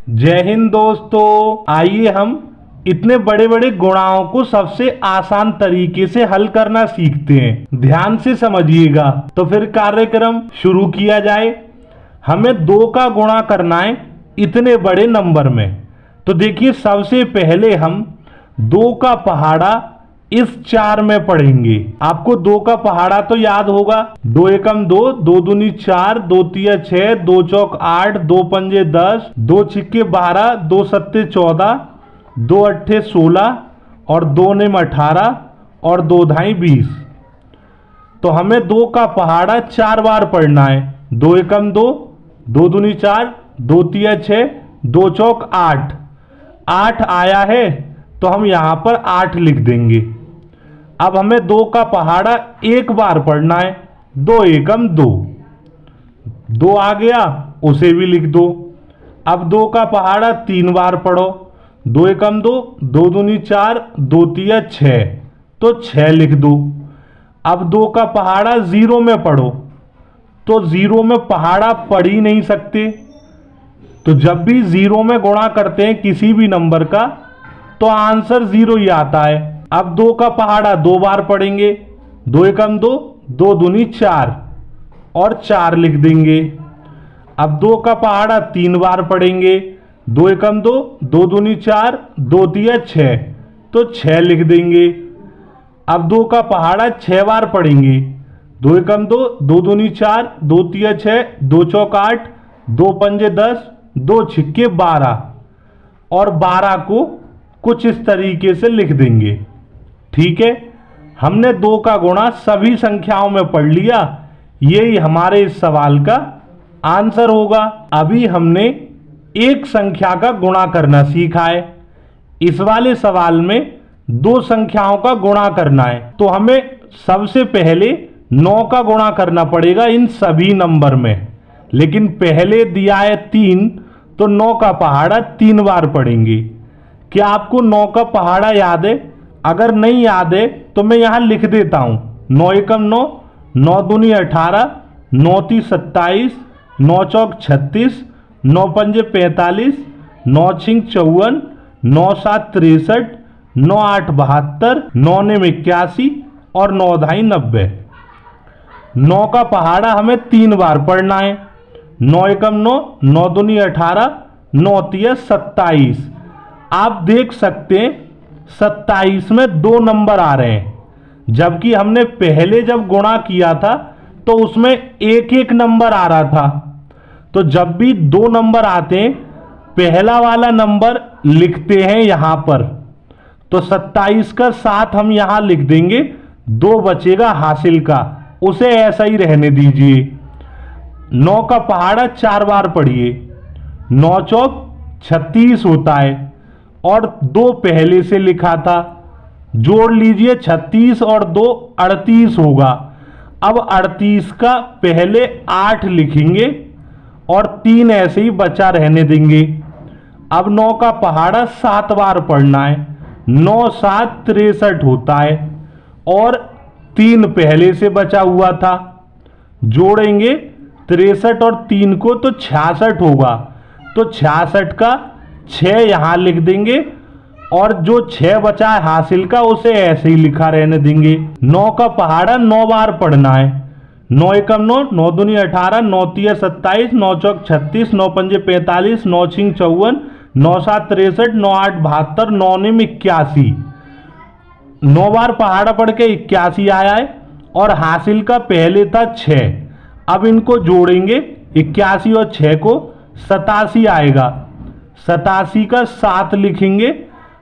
जय हिंद दोस्तों। आइए हम इतने बड़े बड़े गुणाओं को सबसे आसान तरीके से हल करना सीखते हैं। ध्यान से समझिएगा। तो फिर कार्यक्रम शुरू किया जाए। हमें 2 का गुणा करना है इतने बड़े नंबर में। तो देखिए, सबसे पहले हम 2 का पहाड़ा इस 4 में पढ़ेंगे। आपको 2 का पहाड़ा तो याद होगा। 2 एकम 2, 2 दूनी 4, 2 तिया 6, 2 चौक 8, 2 पंजे 10, 2 छिक्के 12, 2 सत्ते 14, 2 अट्ठे 16 और 2 नेम 18 और 2 धाई 20। तो हमें 2 का पहाड़ा 4 बार पढ़ना है। 2 एकम 2, 2 दूनी 4, 2 तिया 6, 2 चौक 8। 8 आया है तो हम यहां पर 8 लिख देंगे। अब हमें 2 का पहाड़ा 1 बार पढ़ना है। 2 एकम 2, 2 आ गया उसे भी लिख दो। अब 2 का पहाड़ा 3 बार पढ़ो। 2 एकम 2, 2 दूनी 4, 2 तिया 6, तो 6 लिख दो। अब 2 का पहाड़ा 0 में पढ़ो। तो 0 में पहाड़ा पढ़ ही नहीं सकते। तो जब भी 0 में गुणा करते हैं किसी भी नंबर का तो आंसर 0 ही आता है। अब 2 का पहाड़ा 2 बार पढ़ेंगे। 2 एकम 2, 2 दूनी 4 और 4 लिख देंगे। अब 2 का पहाड़ा 3 बार पढ़ेंगे। 2 एकम 2, 2 दूनी 4, 2 तिया 6, तो 6 लिख देंगे। अब 2 का पहाड़ा 6 बार पढ़ेंगे। 2 एकम 2, 2 दूनी 4, 2 तिया 6, 2 चौक 8, 2 पंजे 10, 2 छिक्के 12 और 12 को कुछ इस तरीके से लिख देंगे। ठीक है, हमने 2 का गुणा सभी संख्याओं में पढ़ लिया। यही हमारे इस सवाल का आंसर होगा। अभी हमने एक संख्या का गुणा करना सीखा है। इस वाले सवाल में 2 संख्याओं का गुणा करना है। तो हमें सबसे पहले 9 का गुणा करना पड़ेगा इन सभी नंबर में। लेकिन पहले दिया है 3, तो 9 का पहाड़ा 3 बार पढ़ेंगे। क्या आपको 9 का पहाड़ा याद है? अगर नहीं याद है तो मैं यहां लिख देता हूं। 9 एकम 9, 9 दूनी 18, 9 ती 27, 9 चौक 36, 9 पंजे 45, 9 छिंग 54, 9 सात 63, 9 आठ 72, 9 नेम 81 और 9 धाई 90। 9 का पहाड़ा हमें 3 बार पढ़ना है। 9 एकम 9, 9 दूनी 18, 9 तिया 27। आप देख सकते हैं 27 में 2 नंबर आ रहे हैं, जबकि हमने पहले जब गुणा किया था तो उसमें एक एक नंबर आ रहा था। तो जब भी 2 नंबर आते हैं पहला वाला नंबर लिखते हैं यहां पर। तो 27 का 7 हम यहां लिख देंगे। 2 बचेगा हासिल का, उसे ऐसा ही रहने दीजिए। 9 का पहाड़ा 4 बार पढ़िए। 9 चौक 36 होता है और 2 पहले से लिखा था। जोड़ लीजिए 36 और 2 38 होगा। अब 38 का पहले 8 लिखेंगे और 3 ऐसे ही बचा रहने देंगे। अब 9 का पहाड़ा 7 बार पढ़ना है। 9 7 63 होता है और 3 पहले से बचा हुआ था। जोड़ेंगे 63 और 3 को तो 66 होगा। तो 66 का 6 यहां लिख देंगे और जो 6 बचा है हासिल का उसे ऐसे ही लिखा रहने देंगे। 9 का पहाड़ा 9 बार पढ़ना है। 9 एकम 9, 9 दूनी 18, 9 तिया 27, 9 चौक 36, 9 पंजे 45, 9 छिंग 54, 9 सात 63, 9 आठ 72, 9 नेम 81। 9 बार पहाड़ा पढ़ के 81 आया है और हासिल का पहले था 6। अब इनको जोड़ेंगे 81 और 6 को 87 आएगा। 87 का 7 लिखेंगे,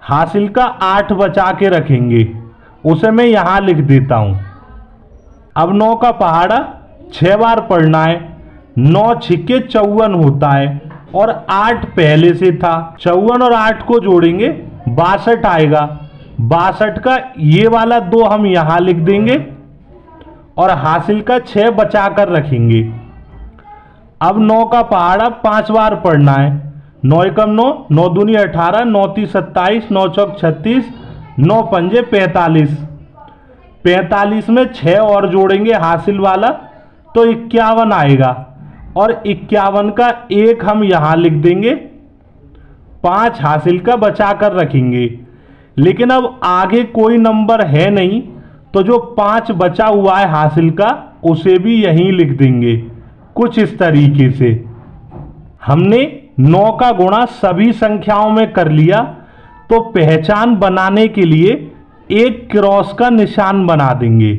हासिल का 8 बचा के रखेंगे, उसे मैं यहां लिख देता हूं। अब 9 का पहाड़ा 6 बार पढ़ना है। 9 छिक्के 54 होता है और 8 पहले से था। 54 और 8 को जोड़ेंगे 62 आएगा। 62 का ये वाला 2 हम यहां लिख देंगे और हासिल का 6 बचा कर रखेंगे। अब 9 का पहाड़ा 5 बार पढ़ना है। 9 एकम 9, 9 दूनी 18, 9 ती 27, 9 चौक 36, 9 पंजे 45। 45 में 6 और जोड़ेंगे हासिल वाला तो 51 आएगा और 51 का 1 हम यहां लिख देंगे 5 हासिल का बचा कर रखेंगे। लेकिन अब आगे कोई नंबर है नहीं, तो जो 5 बचा हुआ है हासिल का उसे भी यहीं लिख देंगे कुछ इस तरीके से। हमने 9 का गुणा सभी संख्याओं में कर लिया, तो पहचान बनाने के लिए एक क्रॉस का निशान बना देंगे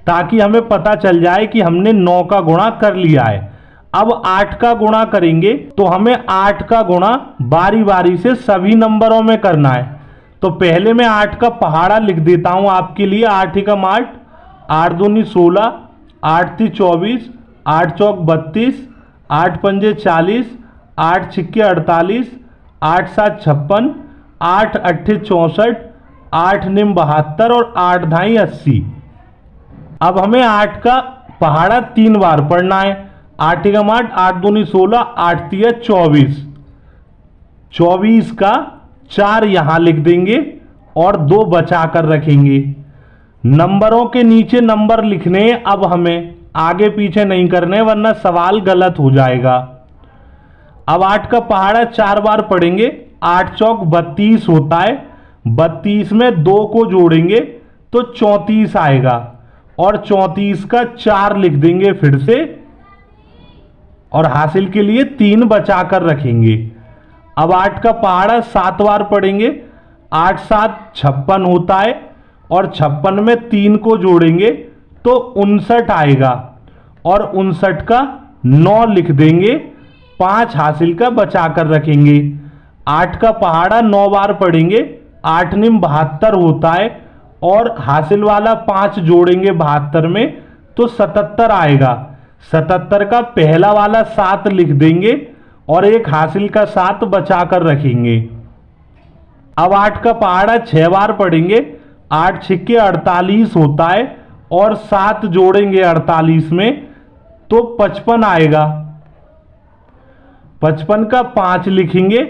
ताकि हमें पता चल जाए कि हमने 9 का गुणा कर लिया है। अब 8 का गुणा करेंगे तो हमें 8 का गुणा बारी बारी से सभी नंबरों में करना है। तो पहले मैं 8 का पहाड़ा लिख देता हूं आपके लिए। 8 एकम 8, 8 दूनी 16, 8 ती 24, 8 चौक 32, 8 पंजे 40, 8 छिक्के 48, 8 सात 56, 8 अट्ठे 64, 8 निम 72 और 8 धाई 80। अब हमें 8 का पहाड़ा 3 बार पढ़ना है। 8 एकम 8, 8 दूनी 16, 8 तिया 24, 24 का 4 यहां लिख देंगे और 2 बचा कर रखेंगे। नंबरों के नीचे नंबर लिखने अब हमें आगे पीछे नहीं करने, वरना सवाल गलत हो जाएगा। अब 8 का पहाड़ा 4 बार पढ़ेंगे। 8 चौक 32 होता है, 32 में 2 को जोड़ेंगे तो 34 आएगा और 34 का 4 लिख देंगे फिर से और हासिल के लिए 3 बचा कर रखेंगे। अब 8 का पहाड़ा 7 बार पढ़ेंगे। 8 7 56 होता है और 56 में 3 को जोड़ेंगे तो 59 आएगा और 59 का 9 लिख देंगे, 5 हासिल का बचा कर रखेंगे। 8 का पहाड़ा 9 बार पढ़ेंगे। 8 निम 72 होता है और हासिल वाला 5 जोड़ेंगे 72 में तो 77 आएगा। 77 का पहला वाला 7 लिख देंगे और एक हासिल का 7 बचा कर रखेंगे। अब 8 का पहाड़ा 6 बार पढ़ेंगे। 8 छिक्के 48 होता है और 7 जोड़ेंगे 48 में तो 55 आएगा। 55 का 5 लिखेंगे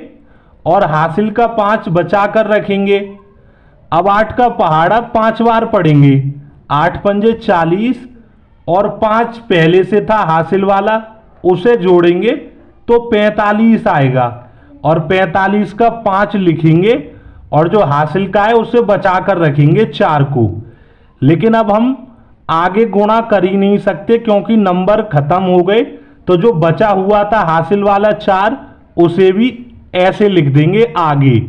और हासिल का 5 बचा कर रखेंगे। अब 8 का पहाड़ा 5 बार पढ़ेंगे। 8 पंजे 40 और 5 पहले से था हासिल वाला, उसे जोड़ेंगे तो 45 आएगा और 45 का 5 लिखेंगे और जो हासिल का है उसे बचा कर रखेंगे 4 को। लेकिन अब हम आगे गुणा कर ही नहीं सकते क्योंकि नंबर खत्म हो गए, तो जो बचा हुआ था हासिल वाला 4 उसे भी ऐसे लिख देंगे आगे।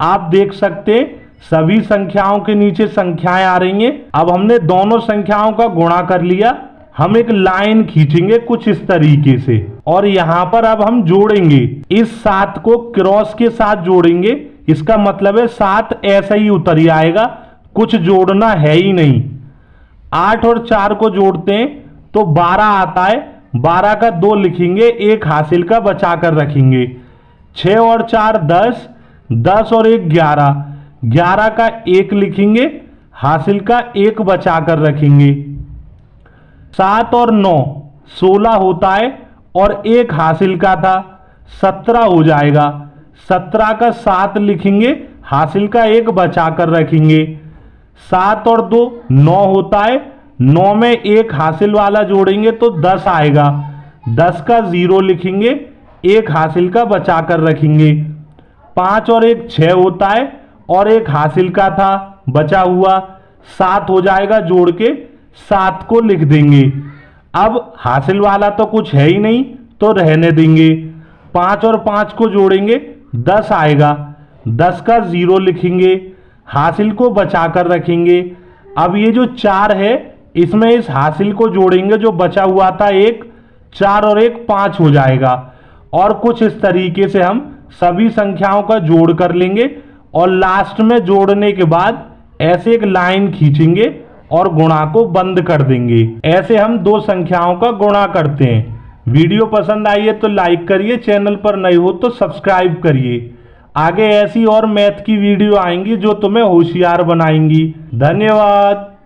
आप देख सकते सभी संख्याओं के नीचे संख्याएं आ रही हैं। अब हमने दोनों संख्याओं का गुणा कर लिया। हम एक लाइन खींचेंगे कुछ इस तरीके से और यहां पर अब हम जोड़ेंगे। इस 7 को क्रॉस के साथ जोड़ेंगे, इसका मतलब है 7 ऐसा ही उतर आएगा, कुछ जोड़ना है ही नहीं। 8 और 4 को जोड़ते हैं तो 12 आता है। 12 का 2 लिखेंगे, एक हासिल का बचा कर रखेंगे। 6 और 4 10, 10 और 1 11, 11 का 1 लिखेंगे, हासिल का 1 बचा कर रखेंगे। 7 और 9 16 होता है और 1 हासिल का था, 17 हो जाएगा। 17 का 7 लिखेंगे, हासिल का 1 बचा कर रखेंगे। 7 और 2 9 होता है, 9 में 1 हासिल वाला जोड़ेंगे तो 10 आएगा। 10 का 0 लिखेंगे, 1 हासिल का बचा कर रखेंगे। 5 और 1 6 होता है और 1 हासिल का था बचा हुआ, 7 हो जाएगा, जोड़ के 7 को लिख देंगे। अब हासिल वाला तो कुछ है ही नहीं तो रहने देंगे। 5 और 5 को जोड़ेंगे 10 आएगा। 10 का 0 लिखेंगे, हासिल को बचा कर रखेंगे। अब ये जो 4 है इसमें इस हासिल को जोड़ेंगे, जो बचा हुआ था 1, 4 और 1 5 हो जाएगा। और कुछ इस तरीके से हम सभी संख्याओं का जोड़ कर लेंगे और लास्ट में जोड़ने के बाद ऐसे एक लाइन खींचेंगे और गुणा को बंद कर देंगे। ऐसे हम 2 संख्याओं का गुणा करते हैं। वीडियो पसंद आई है तो लाइक करिए, चैनल पर नए हो तो सब्सक्राइब करिए। आगे ऐसी और मैथ की वीडियो आएंगी जो तुम्हें होशियार बनाएंगी। धन्यवाद।